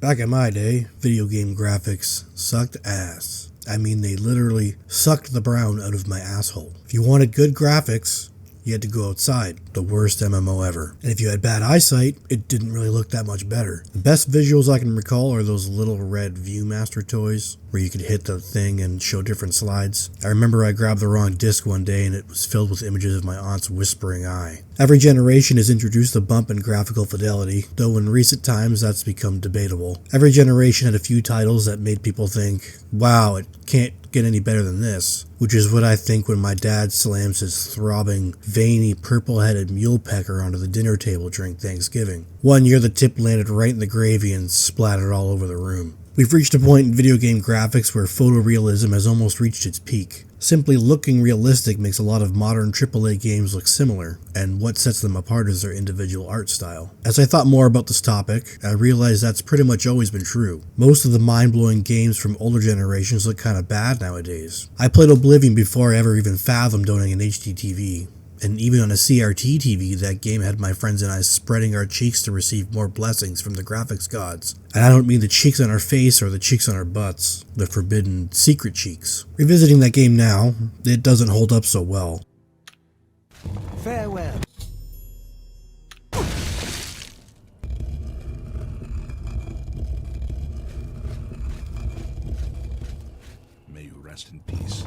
Back in my day, video game graphics sucked ass. I mean, they literally sucked the brown out of my asshole. If you wanted good graphics, you had to go outside. The worst MMO ever. And if you had bad eyesight, it didn't really look that much better. The best visuals I can recall are those little red Viewmaster toys, where you could hit the thing and show different slides. I remember I grabbed the wrong disc one day and it was filled with images of my aunt's whispering eye. Every generation has introduced a bump in graphical fidelity, though in recent times that's become debatable. Every generation had a few titles that made people think, wow, it can't get any better than this, which is what I think when my dad slams his throbbing, veiny, purple-headed mule pecker onto the dinner table during Thanksgiving. One year the tip landed right in the gravy and splattered all over the room. We've reached a point in video game graphics where photorealism has almost reached its peak. Simply looking realistic makes a lot of modern AAA games look similar, and what sets them apart is their individual art style. As I thought more about this topic, I realized that's pretty much always been true. Most of the mind-blowing games from older generations look kinda bad nowadays. I played Oblivion before I ever even fathomed owning an HD TV. And even on a CRT TV, that game had my friends and I spreading our cheeks to receive more blessings from the graphics gods. And I don't mean the cheeks on our face or the cheeks on our butts, the forbidden secret cheeks. Revisiting that game now, it doesn't hold up so well. Farewell. May you rest in peace.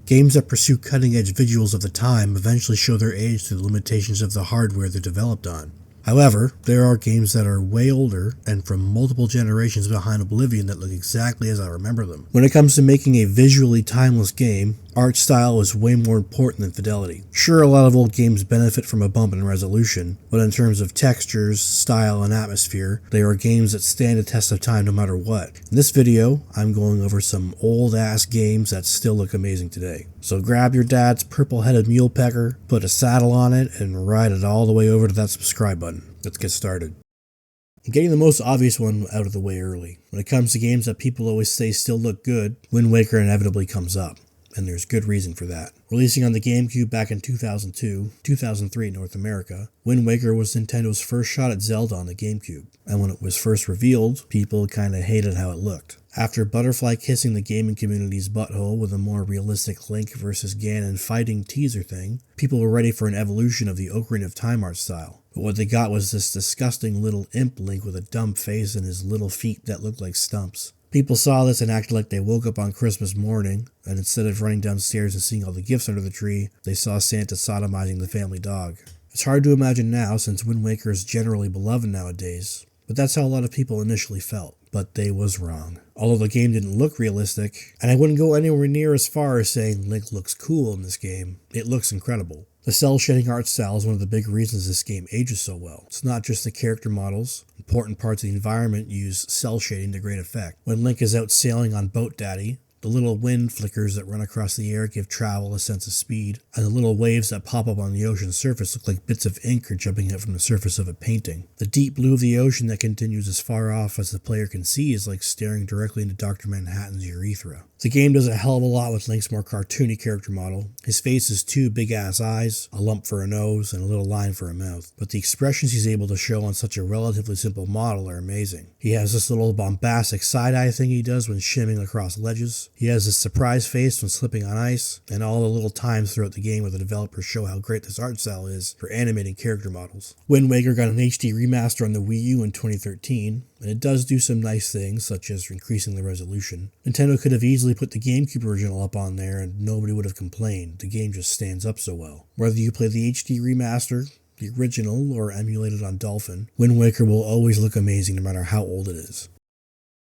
Games that pursue cutting-edge visuals of the time eventually show their age through the limitations of the hardware they're developed on. However, there are games that are way older and from multiple generations behind Oblivion that look exactly as I remember them. When it comes to making a visually timeless game, art style is way more important than fidelity. Sure, a lot of old games benefit from a bump in resolution, but in terms of textures, style, and atmosphere, they are games that stand the test of time no matter what. In this video, I'm going over some old-ass games that still look amazing today. So grab your dad's purple-headed mule pecker, put a saddle on it, and ride it all the way over to that subscribe button. Let's get started. I'm getting the most obvious one out of the way early. When it comes to games that people always say still look good, Wind Waker inevitably comes up. And there's good reason for that. Releasing on the GameCube back in 2002-2003 in North America, Wind Waker was Nintendo's first shot at Zelda on the GameCube, and when it was first revealed, people kinda hated how it looked. After butterfly kissing the gaming community's butthole with a more realistic Link versus Ganon fighting teaser thing, people were ready for an evolution of the Ocarina of Time art style. But what they got was this disgusting little imp Link with a dumb face and his little feet that looked like stumps. People saw this and acted like they woke up on Christmas morning, and instead of running downstairs and seeing all the gifts under the tree, they saw Santa sodomizing the family dog. It's hard to imagine now since Wind Waker is generally beloved nowadays, but that's how a lot of people initially felt. But they was wrong. Although the game didn't look realistic, and I wouldn't go anywhere near as far as saying Link looks cool in this game, it looks incredible. The cel-shading art style is one of the big reasons this game ages so well. It's not just the character models. Important parts of the environment use cel shading to great effect. When Link is out sailing on Boat Daddy, the little wind flickers that run across the air give travel a sense of speed, and the little waves that pop up on the ocean's surface look like bits of ink are jumping out from the surface of a painting. The deep blue of the ocean that continues as far off as the player can see is like staring directly into Dr. Manhattan's urethra. The game does a hell of a lot with Link's more cartoony character model. His face is two big-ass eyes, a lump for a nose, and a little line for a mouth. But the expressions he's able to show on such a relatively simple model are amazing. He has this little bombastic side-eye thing he does when shimming across ledges. He has this surprise face when slipping on ice, and all the little times throughout the game where the developers show how great this art style is for animating character models. Wind Waker got an HD remaster on the Wii U in 2013, and it does do some nice things, such as increasing the resolution. Nintendo could have easily put the GameCube original up on there and nobody would have complained. The game just stands up so well. Whether you play the HD remaster, the original, or emulated on Dolphin, Wind Waker will always look amazing no matter how old it is.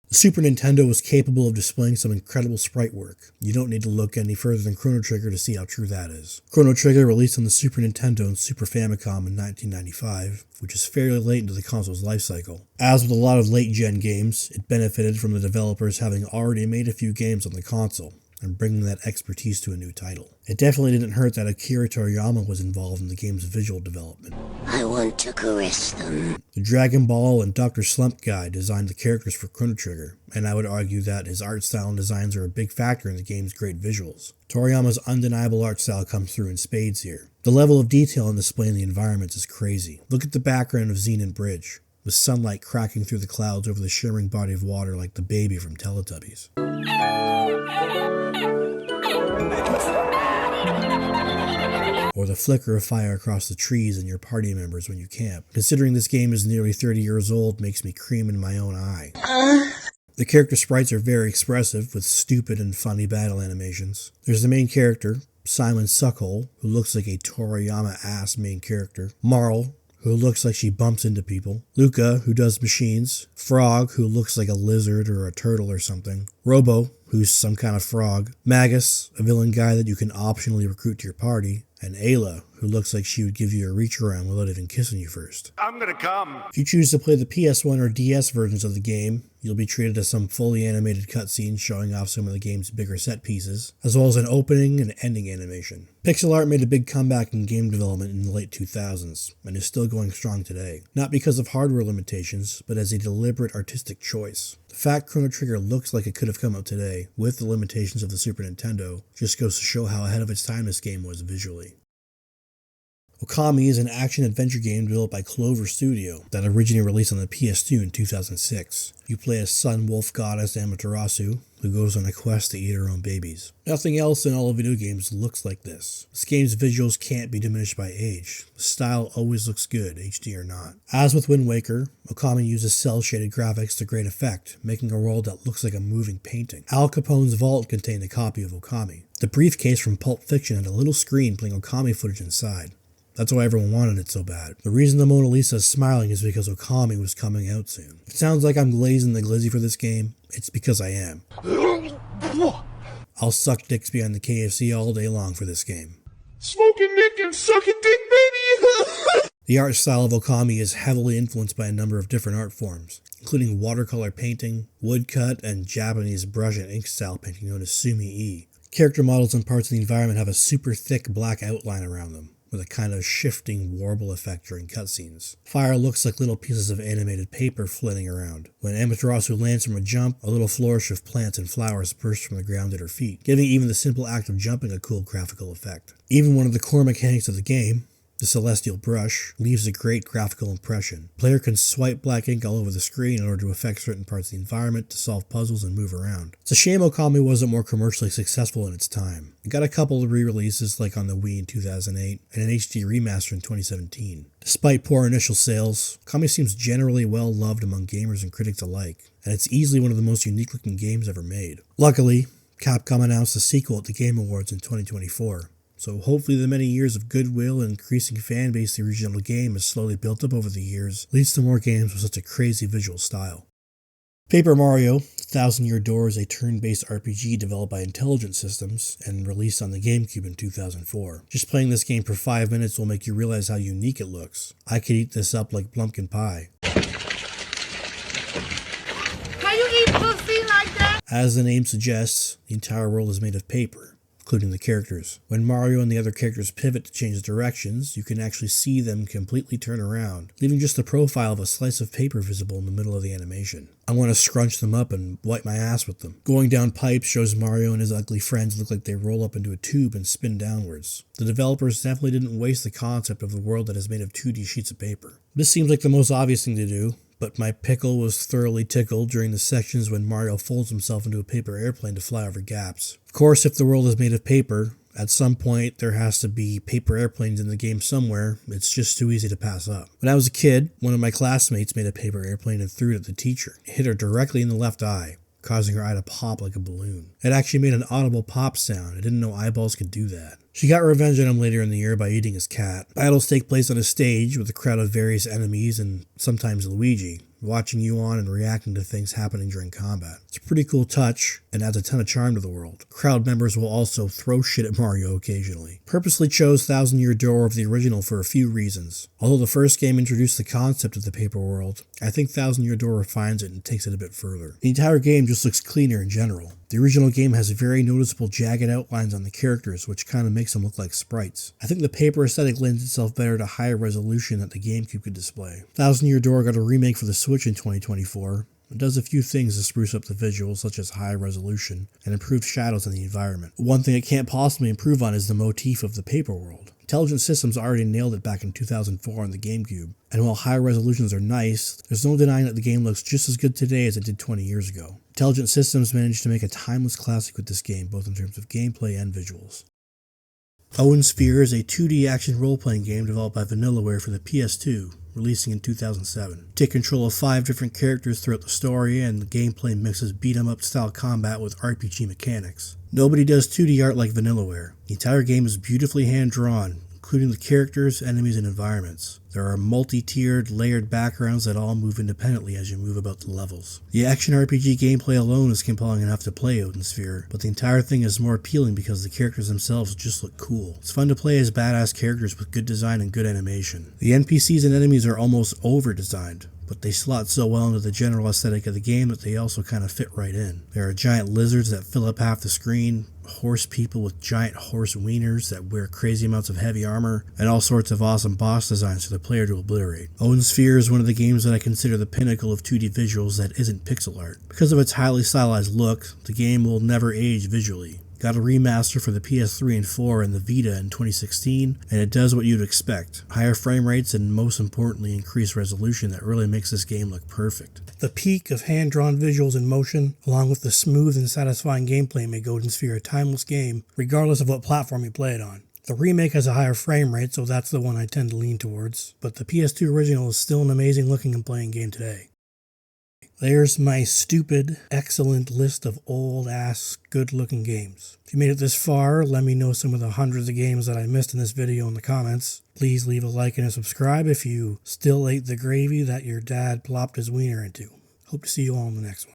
The Super Nintendo was capable of displaying some incredible sprite work. You don't need to look any further than Chrono Trigger to see how true that is. Chrono Trigger released on the Super Nintendo and Super Famicom in 1995, which is fairly late into the console's life cycle. As with a lot of late-gen games, it benefited from the developers having already made a few games on the console, and bringing that expertise to a new title. It definitely didn't hurt that Akira Toriyama was involved in the game's visual development. I want to caress them. The Dragon Ball and Dr. Slump guy designed the characters for Chrono Trigger, and I would argue that his art style and designs are a big factor in the game's great visuals. Toriyama's undeniable art style comes through in spades here. The level of detail on display in the environments is crazy. Look at the background of Xenon Bridge. with sunlight cracking through the clouds over the shimmering body of water like the baby from Teletubbies. Or the flicker of fire across the trees and your party members when you camp. Considering this game is nearly 30 years old makes me cream in my own eye. The character sprites are very expressive, with stupid and funny battle animations. There's the main character, Simon Suckhole, who looks like a Toriyama-ass main character. Marl, who looks like she bumps into people. Luca, who does machines. Frog, who looks like a lizard or a turtle or something. Robo, who's some kind of frog. Magus, a villain guy that you can optionally recruit to your party. And Ayla, who looks like she would give you a reach around without even kissing you first. I'm gonna come. If you choose to play the PS1 or DS versions of the game, you'll be treated to some fully animated cutscenes showing off some of the game's bigger set pieces, as well as an opening and ending animation. Pixel art made a big comeback in game development in the late 2000s, and is still going strong today. Not because of hardware limitations, but as a deliberate artistic choice. The fact Chrono Trigger looks like it could have come out today, with the limitations of the Super Nintendo, just goes to show how ahead of its time this game was visually. Okami is an action-adventure game developed by Clover Studio that originally released on the PS2 in 2006. You play as Sun Wolf Goddess Amaterasu, who goes on a quest to eat her own babies. Nothing else in all of video games looks like this. This game's visuals can't be diminished by age. The style always looks good, HD or not. As with Wind Waker, Okami uses cel-shaded graphics to great effect, making a world that looks like a moving painting. Al Capone's vault contained a copy of Okami. The briefcase from Pulp Fiction had a little screen playing Okami footage inside. That's why everyone wanted it so bad. The reason the Mona Lisa is smiling is because Okami was coming out soon. If it sounds like I'm glazing the glizzy for this game, it's because I am. I'll suck dicks behind the KFC all day long for this game. Smoking dick and sucking dick, baby! The art style of Okami is heavily influenced by a number of different art forms, including watercolor painting, woodcut, and Japanese brush and ink style painting known as sumi-e. Character models and parts of the environment have a super thick black outline around them, with a kind of shifting warble effect during cutscenes. Fire looks like little pieces of animated paper flitting around. When Amaterasu lands from a jump, a little flourish of plants and flowers bursts from the ground at her feet, giving even the simple act of jumping a cool graphical effect. Even one of the core mechanics of the game, the Celestial Brush, leaves a great graphical impression. The player can swipe black ink all over the screen in order to affect certain parts of the environment, to solve puzzles, and move around. It's a shame Okami wasn't more commercially successful in its time. It got a couple of re-releases like on the Wii in 2008, and an HD remaster in 2017. Despite poor initial sales, Okami seems generally well loved among gamers and critics alike, and it's easily one of the most unique looking games ever made. Luckily, Capcom announced a sequel at the Game Awards in 2024. So hopefully the many years of goodwill and increasing fan base the original game has slowly built up over the years leads to more games with such a crazy visual style. Paper Mario: Thousand Year Door is a turn-based RPG developed by Intelligent Systems and released on the GameCube in 2004. Just playing this game for 5 minutes will make you realize how unique it looks. I could eat this up like Blumpkin pie. Can you eat pussy like that? As the name suggests, the entire world is made of paper, including the characters. When Mario and the other characters pivot to change directions, you can actually see them completely turn around, leaving just the profile of a slice of paper visible in the middle of the animation. I want to scrunch them up and wipe my ass with them. Going down pipes shows Mario and his ugly friends look like they roll up into a tube and spin downwards. The developers definitely didn't waste the concept of a world that is made of 2D sheets of paper. This seems like the most obvious thing to do, but my pickle was thoroughly tickled during the sections when Mario folds himself into a paper airplane to fly over gaps. Of course, if the world is made of paper, at some point there has to be paper airplanes in the game somewhere. It's just too easy to pass up. When I was a kid, one of my classmates made a paper airplane and threw it at the teacher. It hit her directly in the left eye, causing her eye to pop like a balloon. It actually made an audible pop sound. I didn't know eyeballs could do that. She got revenge on him later in the year by eating his cat. Battles take place on a stage with a crowd of various enemies and sometimes Luigi, watching you on and reacting to things happening during combat. It's a pretty cool touch and adds a ton of charm to the world. Crowd members will also throw shit at Mario occasionally. Purposely chose Thousand Year Door over the original for a few reasons. Although the first game introduced the concept of the paper world, I think Thousand Year Door refines it and takes it a bit further. The entire game just looks cleaner in general. The original game has very noticeable jagged outlines on the characters, which kind of makes them look like sprites. I think the paper aesthetic lends itself better to higher resolution that the GameCube could display. Thousand Year Door got a remake for the Switch in 2024. It does a few things to spruce up the visuals, such as high resolution and improved shadows in the environment. One thing it can't possibly improve on is the motif of the paper world. Intelligent Systems already nailed it back in 2004 on the GameCube, and while high resolutions are nice, there's no denying that the game looks just as good today as it did 20 years ago. Intelligent Systems managed to make a timeless classic with this game, both in terms of gameplay and visuals. Owen Sphere is a 2D action role-playing game developed by Vanillaware for the PS2, releasing in 2007. Take control of 5 different characters throughout the story, and the gameplay mixes beat-em-up style combat with RPG mechanics. Nobody does 2D art like Vanillaware. The entire game is beautifully hand-drawn, including the characters, enemies, and environments. There are multi-tiered, layered backgrounds that all move independently as you move about the levels. The action RPG gameplay alone is compelling enough to play Odin Sphere, but the entire thing is more appealing because the characters themselves just look cool. It's fun to play as badass characters with good design and good animation. The NPCs and enemies are almost over-designed, but they slot so well into the general aesthetic of the game that they also kind of fit right in. There are giant lizards that fill up half the screen, horse people with giant horse wieners that wear crazy amounts of heavy armor, and all sorts of awesome boss designs for the player to obliterate. Odin Sphere is one of the games that I consider the pinnacle of 2D visuals that isn't pixel art. Because of its highly stylized look, the game will never age visually. Got a remaster for the PS3 and 4 and the Vita in 2016, and it does what you'd expect. Higher frame rates and most importantly increased resolution that really makes this game look perfect. The peak of hand-drawn visuals in motion, along with the smooth and satisfying gameplay, make Odin Sphere a timeless game, regardless of what platform you play it on. The remake has a higher frame rate, so that's the one I tend to lean towards, but the PS2 original is still an amazing looking and playing game today. There's my stupid, excellent list of old-ass, good-looking games. If you made it this far, let me know some of the hundreds of games that I missed in this video in the comments. Please leave a like and a subscribe if you still ate the gravy that your dad plopped his wiener into. Hope to see you all in the next one.